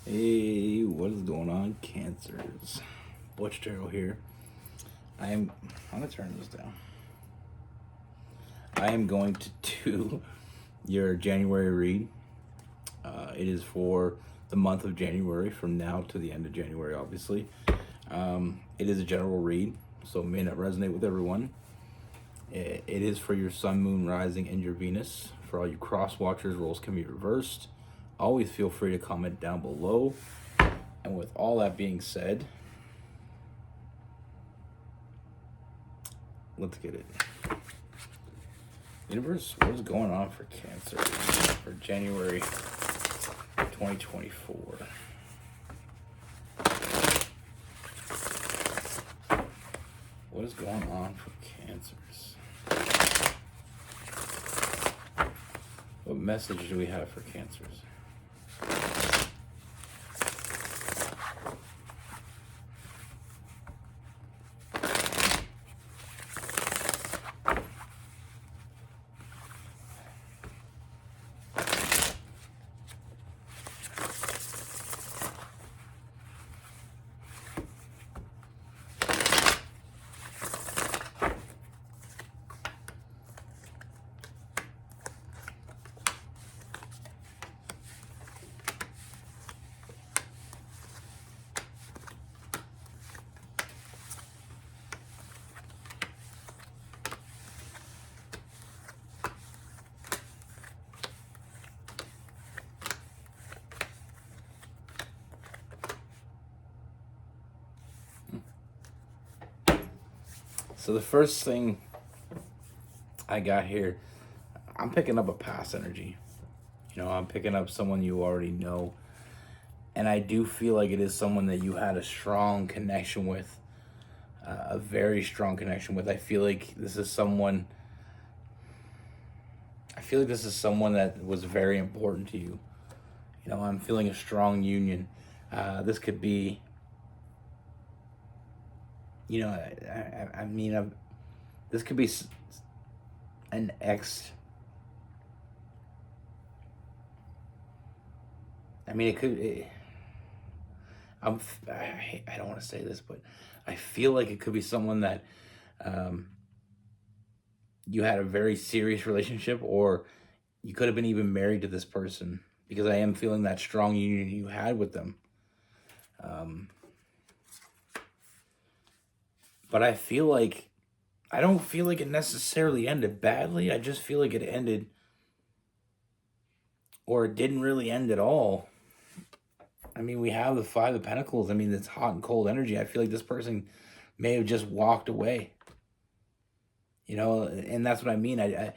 Hey, what is going on, Cancers? Butch here. I'm gonna turn this down. I am going to do your January read. It is for the month of January, from now to the end of January, obviously. It is a general read, so it may not resonate with everyone. It is for your sun, moon, rising, and your Venus. For all you cross watchers, roles can be reversed. Always feel free to comment down below. And with all that being said, let's get it. Universe, what is going on for Cancer for January 2024? What is going on for Cancers? What message do we have for Cancers? So the first thing I got here, I'm picking up a past energy. I'm picking up someone you already know. And I do feel like it is someone that you had a strong connection with, a very strong connection with. I feel like this is someone that was very important to you. I'm feeling a strong union. This could be, this could be an ex. It could. I don't want to say this, but I feel like it could be someone that you had a very serious relationship, or you could have been even married to this person, because I am feeling that strong union you had with them. But I don't feel like it necessarily ended badly. I just feel like it ended, or it didn't really end at all. We have the Five of Pentacles. It's hot and cold energy. I feel like this person may have just walked away. And that's what I mean. I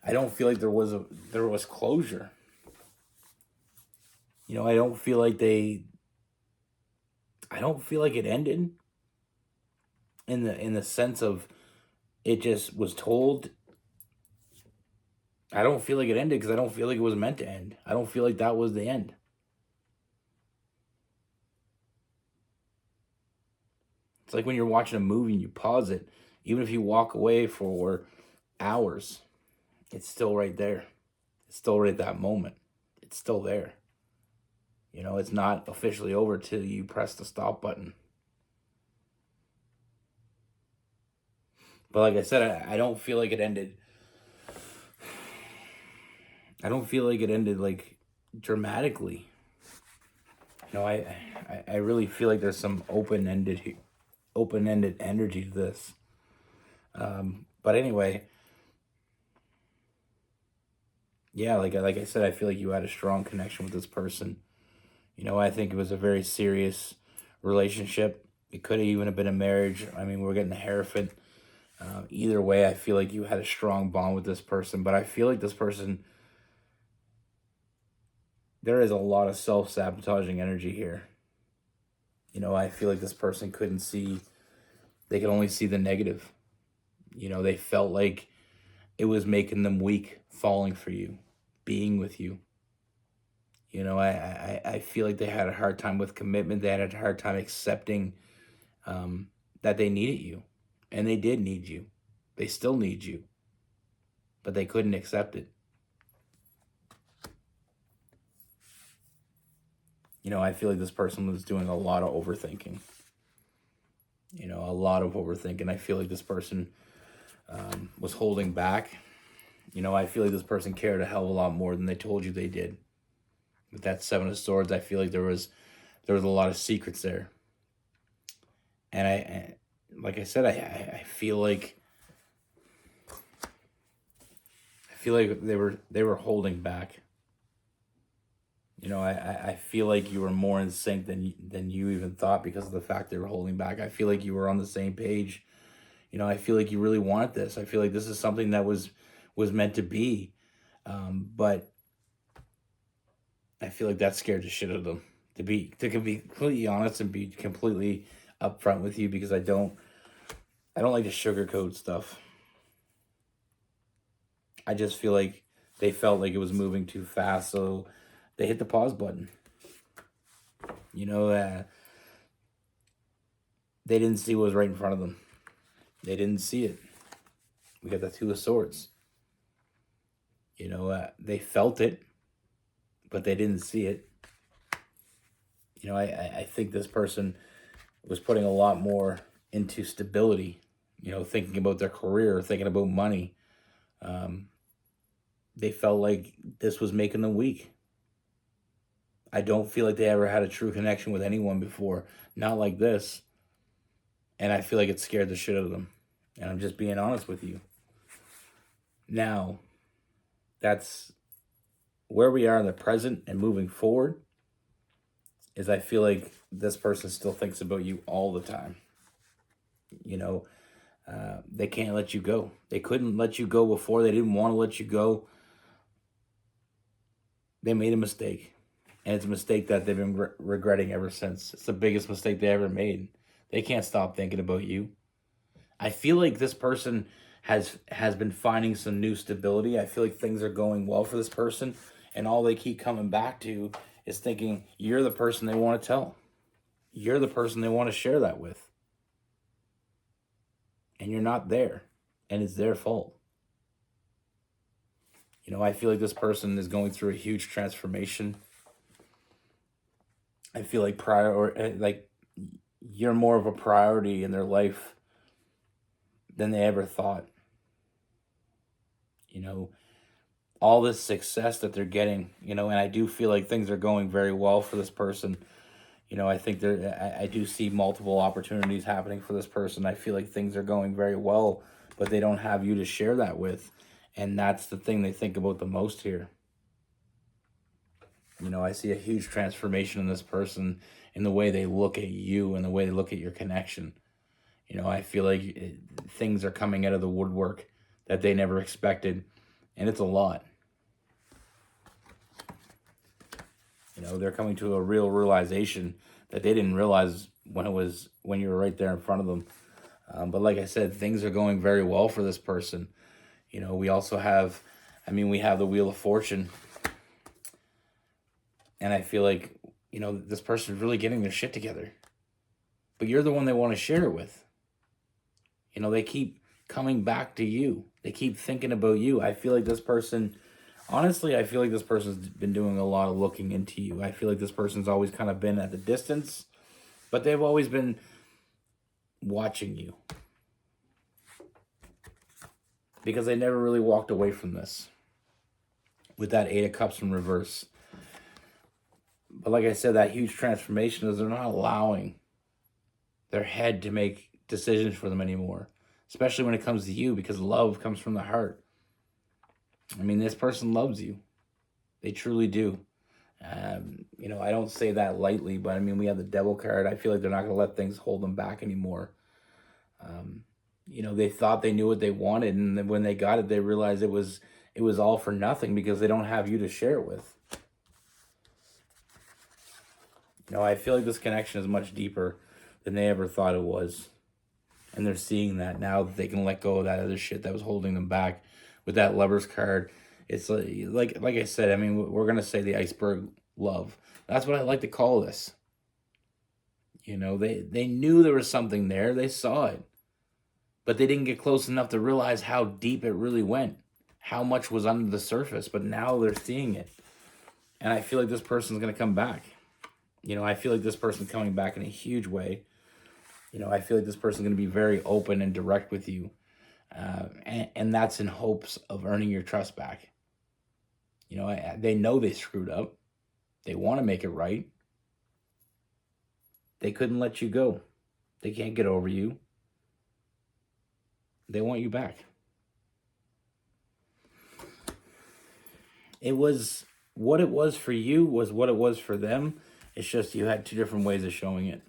don't feel like there was closure. I don't feel like it ended in the sense of it just was told. I don't feel like it ended because I don't feel like it was meant to end. I don't feel like that was the end. It's like when you're watching a movie and you pause it, even if you walk away for hours, it's still right there. It's still right at that moment. It's still there. It's not officially over till you press the stop button. But like I said, I don't feel like it ended. I don't feel like it ended like dramatically. I really feel like there's some open-ended energy to this. But anyway, yeah, like I said, I feel like you had a strong connection with this person. I think it was a very serious relationship. It could have even been a marriage. We're getting the Hierophant. Either way, I feel like you had a strong bond with this person. But I feel like this person, there is a lot of self-sabotaging energy here. I feel like this person they could only see the negative. They felt like it was making them weak, falling for you, being with you. I feel like they had a hard time with commitment. They had a hard time accepting that they needed you. And they did need you. They still need you. But they couldn't accept it. I feel like this person was doing a lot of overthinking. A lot of overthinking. I feel like this person was holding back. I feel like this person cared a hell of a lot more than they told you they did. With that Seven of Swords, I feel like there was a lot of secrets there. And like I said, I feel like they were holding back. I feel like you were more in sync than you even thought because of the fact they were holding back. I feel like you were on the same page. I feel like you really wanted this. I feel like this is something that was meant to be. But I feel like that scared the shit out of them. To be completely honest and be completely upfront with you, because I don't like to sugarcoat stuff. I just feel like they felt like it was moving too fast, so they hit the pause button. They didn't see what was right in front of them. They didn't see it. We got the Two of Swords. They felt it, but they didn't see it. I think this person was putting a lot more into stability, thinking about their career, thinking about money. They felt like this was making them weak. I don't feel like they ever had a true connection with anyone before, not like this. And I feel like it scared the shit out of them. And I'm just being honest with you. Now, that's where we are in the present and moving forward. Is I feel like this person still thinks about you all the time. They can't let you go. They couldn't let you go before. They didn't want to let you go. They made a mistake. And it's a mistake that they've been regretting ever since. It's the biggest mistake they ever made. They can't stop thinking about you. I feel like this person has been finding some new stability. I feel like things are going well for this person. And all they keep coming back to is thinking, you're the person they want to tell. You're the person they want to share that with. And you're not there. And it's their fault. I feel like this person is going through a huge transformation. I feel like you're more of a priority in their life than they ever thought. All this success that they're getting, and I do feel like things are going very well for this person. I think I do see multiple opportunities happening for this person. I feel like things are going very well, but they don't have you to share that with. And that's the thing they think about the most here. I see a huge transformation in this person in the way they look at you and the way they look at your connection. I feel like things are coming out of the woodwork that they never expected, and it's a lot. They're coming to a real realization that they didn't realize when you were right there in front of them. But like I said, things are going very well for this person. We also have, we have the Wheel of Fortune. And I feel like, this person's really getting their shit together. But you're the one they want to share it with. They keep coming back to you. They keep thinking about you. I feel like this person, honestly, I feel like this person's been doing a lot of looking into you. I feel like this person's always kind of been at the distance, but they've always been watching you. Because they never really walked away from this. With that Eight of Cups in reverse. But like I said, that huge transformation is they're not allowing their head to make decisions for them anymore. Especially when it comes to you, because love comes from the heart. This person loves you. They truly do. I don't say that lightly, but we have the Devil card. I feel like they're not going to let things hold them back anymore. They thought they knew what they wanted, and then when they got it, they realized it was all for nothing because they don't have you to share it with. I feel like this connection is much deeper than they ever thought it was. And they're seeing that now that they can let go of that other shit that was holding them back. With that Lover's card, it's like I said, we're going to say the iceberg love. That's what I like to call this. They knew there was something there. They saw it. But they didn't get close enough to realize how deep it really went. How much was under the surface. But now they're seeing it. And I feel like this person's going to come back. I feel like this person's coming back in a huge way. I feel like this person's going to be very open and direct with you. And that's in hopes of earning your trust back. They know they screwed up. They want to make it right. They couldn't let you go. They can't get over you. They want you back. It was what it was for you was what it was for them. It's just you had two different ways of showing it.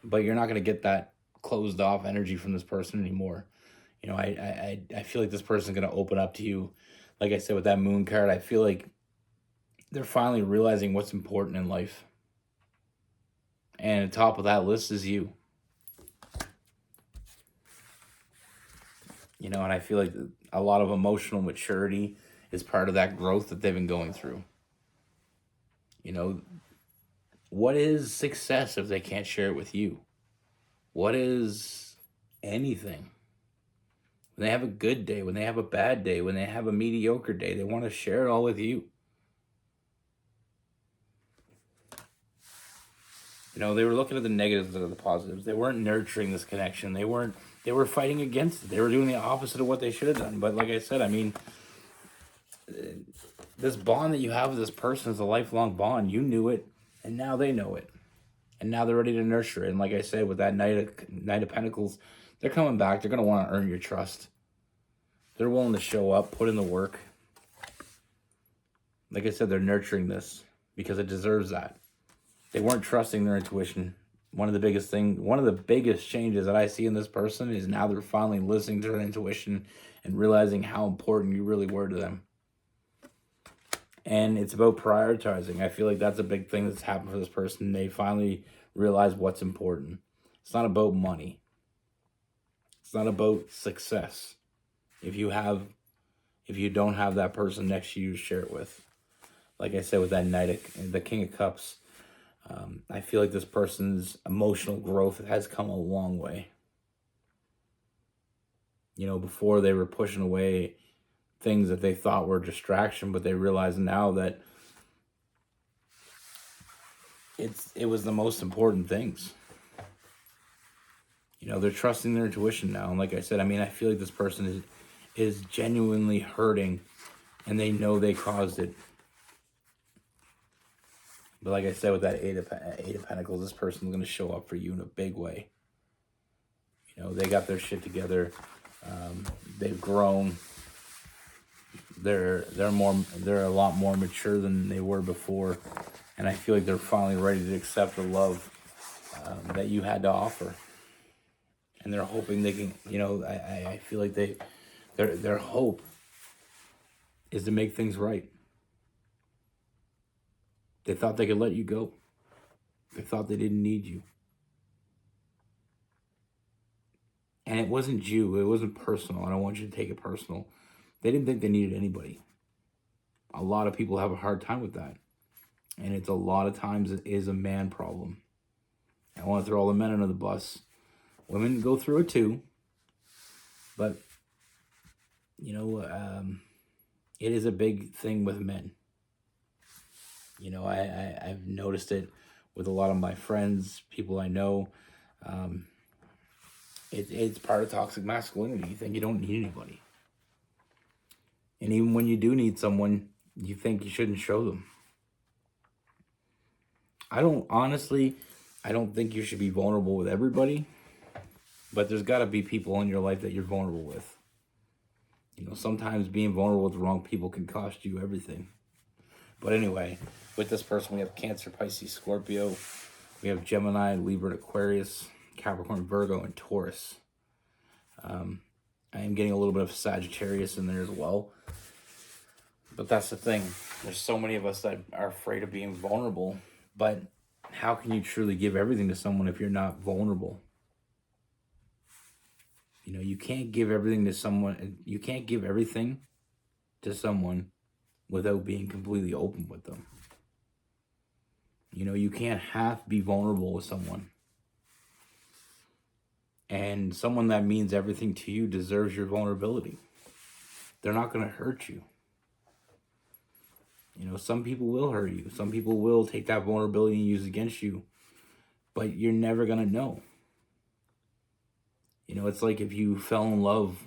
But you're not going to get that closed off energy from this person anymore. I feel like this person's going to open up to you. Like I said, with that moon card, I feel like they're finally realizing what's important in life. And at the top of that list is you. And I feel like a lot of emotional maturity is part of that growth that they've been going through. What is success if they can't share it with you? What is anything? When they have a good day, when they have a bad day, when they have a mediocre day, they want to share it all with you. They were looking at the negatives instead of the positives. They weren't nurturing this connection. They were fighting against it. They were doing the opposite of what they should have done. But like I said, this bond that you have with this person is a lifelong bond. You knew it, and now they know it. And now they're ready to nurture it. And like I said, with that Knight of Pentacles, they're coming back. They're going to want to earn your trust. They're willing to show up, put in the work. Like I said, they're nurturing this because it deserves that. They weren't trusting their intuition. One of the biggest changes that I see in this person is now they're finally listening to their intuition and realizing how important you really were to them. And it's about prioritizing. I feel like that's a big thing that's happened for this person. They finally realize what's important. It's not about money. It's not about success. If you don't have that person next to you to share it with. Like I said, with that the King of Cups, I feel like this person's emotional growth has come a long way. Before they were pushing away things that they thought were a distraction, but they realize now that it was the most important things. They're trusting their intuition now. And like I said, I feel like this person is genuinely hurting and they know they caused it. But like I said, with that Eight of Pentacles, this person's going to show up for you in a big way. They got their shit together. They've grown. They're a lot more mature than they were before, and I feel like they're finally ready to accept the love that you had to offer. And they're hoping they can. I feel like their hope is to make things right. They thought they could let you go. They thought they didn't need you. And it wasn't you. It wasn't personal. I don't want you to take it personal. They didn't think they needed anybody. A lot of people have a hard time with that. And it's a lot of times it is a man problem. I want to throw all the men under the bus. Women go through it too. But, it is a big thing with men. I've noticed it with a lot of my friends, people I know. It's part of toxic masculinity. You think you don't need anybody. And even when you do need someone, you think you shouldn't show them. I don't think you should be vulnerable with everybody. But there's got to be people in your life that you're vulnerable with. Sometimes being vulnerable with the wrong people can cost you everything. But anyway, with this person, we have Cancer, Pisces, Scorpio. We have Gemini, Libra, Aquarius, Capricorn, Virgo, and Taurus. I am getting a little bit of Sagittarius in there as well. But that's the thing. There's so many of us that are afraid of being vulnerable. But how can you truly give everything to someone if you're not vulnerable? You can't give everything to someone. You can't give everything to someone without being completely open with them. You can't half be vulnerable with someone. And someone that means everything to you deserves your vulnerability. They're not going to hurt you. You know, some people will hurt you. Some people will take that vulnerability and use it against you. But you're never going to know. You know, it's like if you fell in love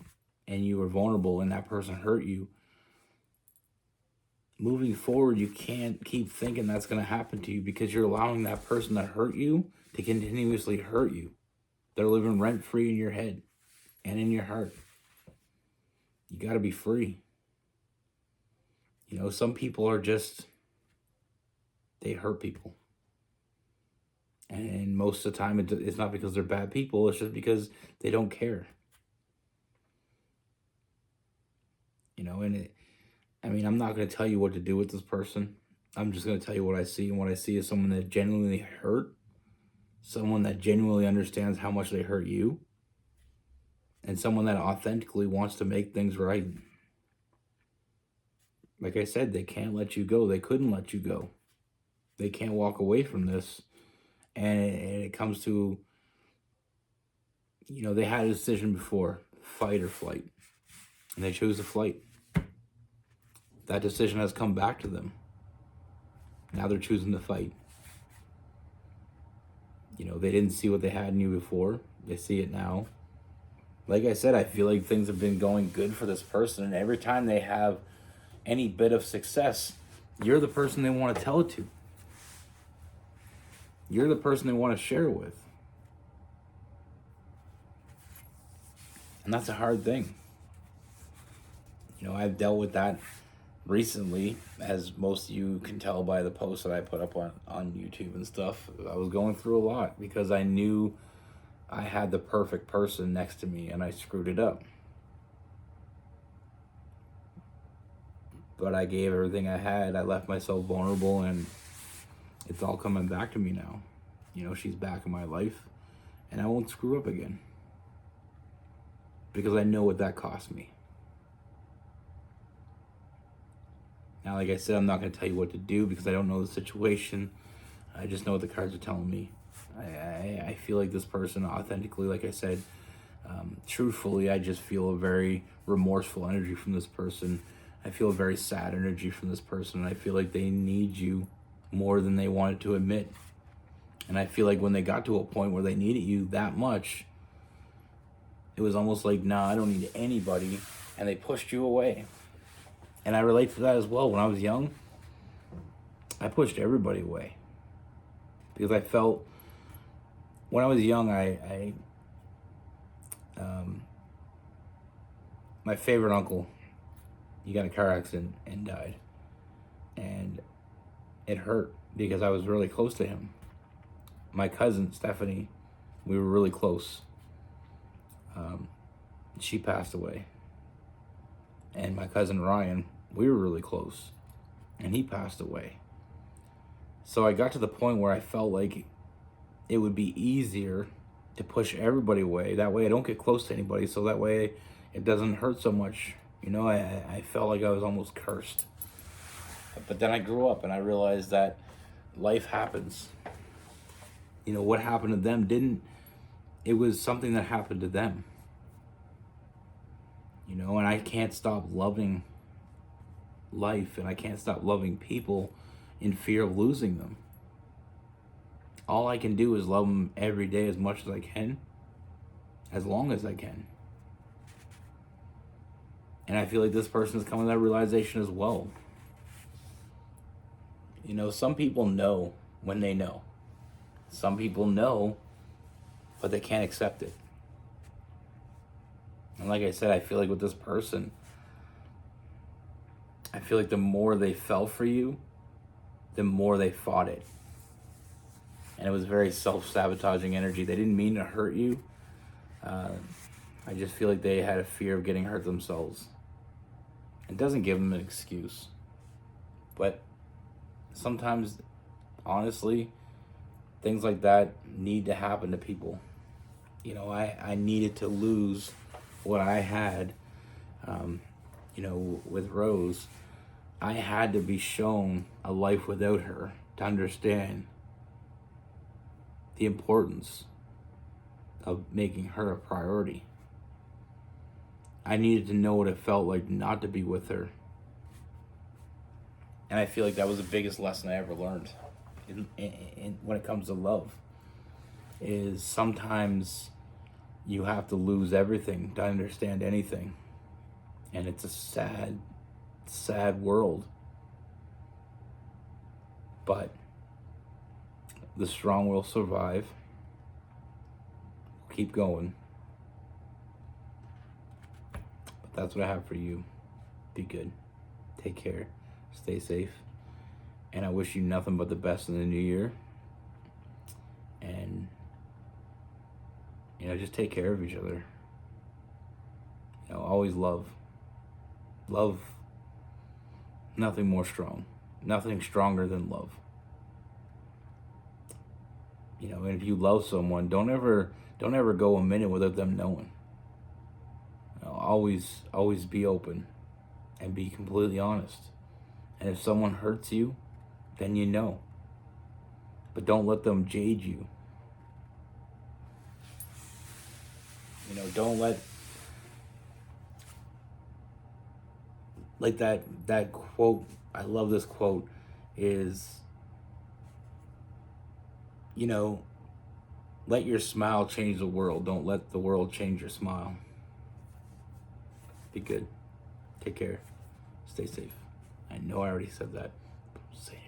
and you were vulnerable and that person hurt you, moving forward, you can't keep thinking that's going to happen to you because you're allowing that person that hurt you to continuously hurt you. They're living rent free in your head and in your heart. You got to be free. You know, some people are just, they hurt people. And most of the time, it's not because they're bad people. It's just because they don't care. You know, I'm not going to tell you what to do with this person. I'm just going to tell you what I see. And what I see is someone that genuinely hurt. Someone that genuinely understands how much they hurt you. And someone that authentically wants to make things right. Like I said, they can't let you go. They couldn't let you go. They can't walk away from this. And it comes to, you know, they had a decision before, fight or flight. And they chose to fight. That decision has come back to them. Now they're choosing to fight. You know, they didn't see what they had in you before. They see it now. Like I said, I feel like things have been going good for this person. And every time they have any bit of success, you're the person they want to tell it to. You're the person they want to share it with. And that's a hard thing. You know, I've dealt with that recently, as most of you can tell by the posts that I put up on YouTube and stuff. I was going through a lot because I knew I had the perfect person next to me and I screwed it up. But I gave everything I had. I left myself vulnerable and it's all coming back to me now. You know, she's back in my life and I won't screw up again. Because I know what that cost me. Now, like I said, I'm not going to tell you what to do because I don't know the situation. I just know what the cards are telling me. I feel like this person authentically, like I said, truthfully, I just feel a very remorseful energy from this person. I feel a very sad energy from this person. And I feel like they need you more than they wanted to admit. And I feel like when they got to a point where they needed you that much, it was almost like, nah, I don't need anybody. And they pushed you away. And I relate to that as well. When I was young, I pushed everybody away. Because I felt, when I was young, my favorite uncle, he got in a car accident and died. And it hurt because I was really close to him. My cousin, Stephanie, we were really close. She passed away. And my cousin Ryan, we were really close. And he passed away. So I got to the point where I felt like it would be easier to push everybody away. That way I don't get close to anybody. So that way it doesn't hurt so much. You know, I felt like I was almost cursed. But then I grew up and I realized that life happens. You know, what happened to them it was something that happened to them. You know, and I can't stop loving life and I can't stop loving people in fear of losing them. All I can do is love them every day as much as I can, as long as I can. And I feel like this person is coming to that realization as well. You know, some people know when they know. Some people know, but they can't accept it. And like I said, I feel like with this person, I feel like the more they fell for you, the more they fought it. And it was very self-sabotaging energy. They didn't mean to hurt you. I just feel like they had a fear of getting hurt themselves. It doesn't give them an excuse. But sometimes, honestly, things like that need to happen to people. You know, I needed to lose what I had, you know, with Rose. I had to be shown a life without her to understand the importance of making her a priority. I needed to know what it felt like not to be with her. And I feel like that was the biggest lesson I ever learned when it comes to love, is sometimes you have to lose everything to understand anything. And it's a sad, sad world. But the strong will survive. Keep going. But that's what I have for you. Be good. Take care. Stay safe. And I wish you nothing but the best in the new year. And, just take care of each other. Always love. Love, nothing more strong. Nothing stronger than love. And if you love someone, don't ever go a minute without them knowing. Always be open and be completely honest. And if someone hurts you, then you know. But don't let them jade you. Don't let, like that quote, I love this quote, is, let your smile change the world. Don't let the world change your smile. Be good. Take care. Stay safe. I know I already said that. Say it.